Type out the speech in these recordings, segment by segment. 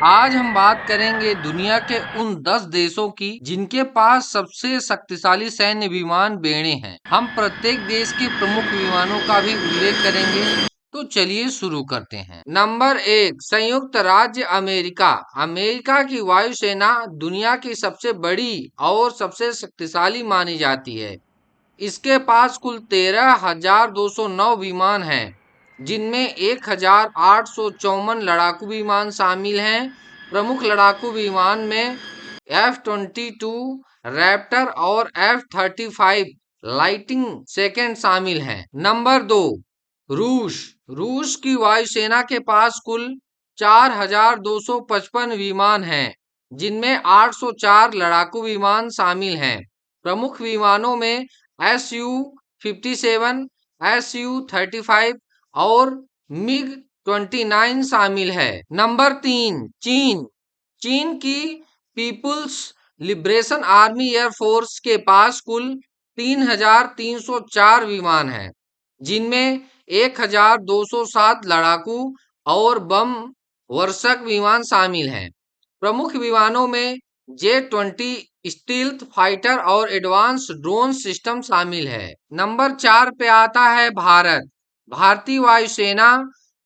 आज हम बात करेंगे दुनिया के उन 10 देशों की जिनके पास सबसे शक्तिशाली सैन्य विमान बेड़े हैं। हम प्रत्येक देश के प्रमुख विमानों का भी उल्लेख करेंगे। तो चलिए शुरू करते हैं। नंबर 1, संयुक्त राज्य अमेरिका। अमेरिका की वायुसेना दुनिया की सबसे बड़ी और सबसे शक्तिशाली मानी जाती है। इसके पास कुल 13,209 विमान हैं, जिनमें 1,854 लड़ाकू विमान शामिल हैं। प्रमुख लड़ाकू विमान में F-22 रैप्टर और F-35 लाइटिंग सेकेंड शामिल हैं। नंबर 2, रूस। रूस की वायुसेना के पास कुल 4,255 विमान हैं, जिनमें 804 लड़ाकू विमान शामिल हैं। प्रमुख विमानों में Su-57, Su-35 और MiG-29 शामिल है। नंबर 3, चीन। चीन की पीपुल्स लिबरेशन आर्मी एयरफोर्स के पास कुल 3,304 विमान हैं, जिनमें 1,207 लड़ाकू और बम वर्षक विमान शामिल हैं। प्रमुख विमानों में J-20 स्टील्थ फाइटर और एडवांस ड्रोन सिस्टम शामिल है। नंबर 4 पे आता है भारत। भारतीय वायुसेना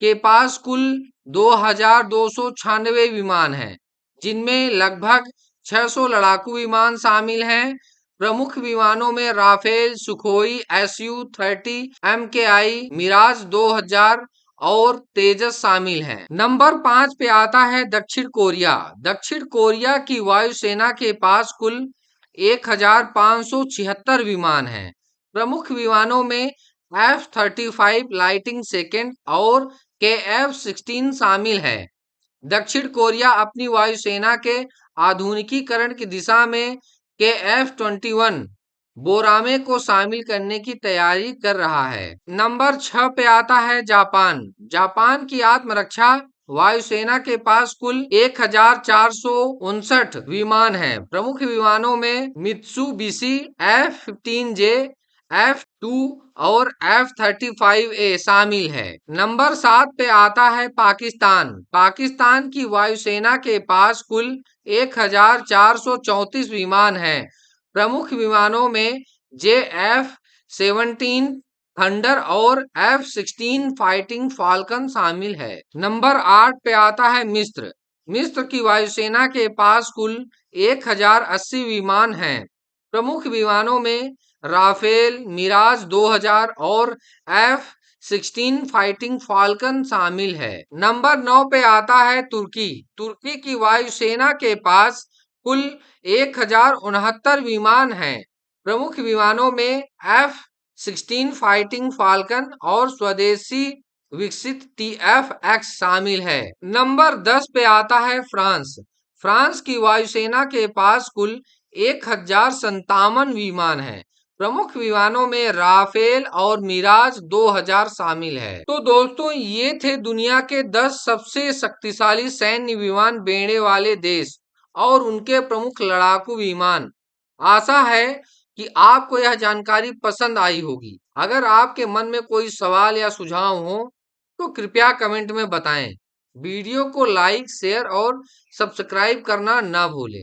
के पास कुल 2,296 विमान हैं, जिनमें लगभग 600 लड़ाकू विमान शामिल हैं। प्रमुख विमानों में Rafale, Sukhoi, Su-30 MKI, Miraj 2000 और तेजस शामिल हैं। नंबर 5 पे आता है दक्षिण कोरिया। दक्षिण कोरिया की वायुसेना के पास कुल 1,576 विमान हैं। प्रमुख विमानों में F-35 लाइटिंग सेकेंड और KF-16 शामिल है। दक्षिण कोरिया अपनी वायुसेना के आधुनिकीकरण की दिशा में KF-21 बोरामे को शामिल करने की तैयारी कर रहा है। नंबर 6 पे आता है जापान। जापान की आत्मरक्षा वायुसेना के पास कुल 1,459 विमान हैं। प्रमुख विमानों में मित्सुबिशी F-15J, F-2 और F-35A शामिल है। नंबर 7 पे आता है पाकिस्तान। पाकिस्तान की वायुसेना के पास कुल 1,434 विमान हैं। प्रमुख विमानों में JF-17 थंडर और F-16 फाइटिंग फाल्कन शामिल है। नंबर 8 पे आता है मिस्र। मिस्र की वायुसेना के पास कुल 1,080 विमान हैं। प्रमुख विमानों में राफेल, मिराज 2000 और F-16 फाइटिंग फाल्कन शामिल है। नंबर 9 पे आता है तुर्की। तुर्की की वायुसेना के पास कुल 1,069 विमान हैं। प्रमुख विमानों में F-16 फाइटिंग फाल्कन और स्वदेशी विकसित TF-X शामिल है। नंबर 10 पे आता है फ्रांस। फ्रांस की वायुसेना के पास कुल 1,057 विमान हैं। प्रमुख विमानों में राफेल और मिराज 2000 शामिल है। तो दोस्तों, ये थे दुनिया के 10 सबसे शक्तिशाली सैन्य विमान बेड़े वाले देश और उनके प्रमुख लड़ाकू विमान। आशा है कि आपको यह जानकारी पसंद आई होगी। अगर आपके मन में कोई सवाल या सुझाव हो तो कृपया कमेंट में बताएं। वीडियो को लाइक, शेयर और सब्सक्राइब करना ना भूलें।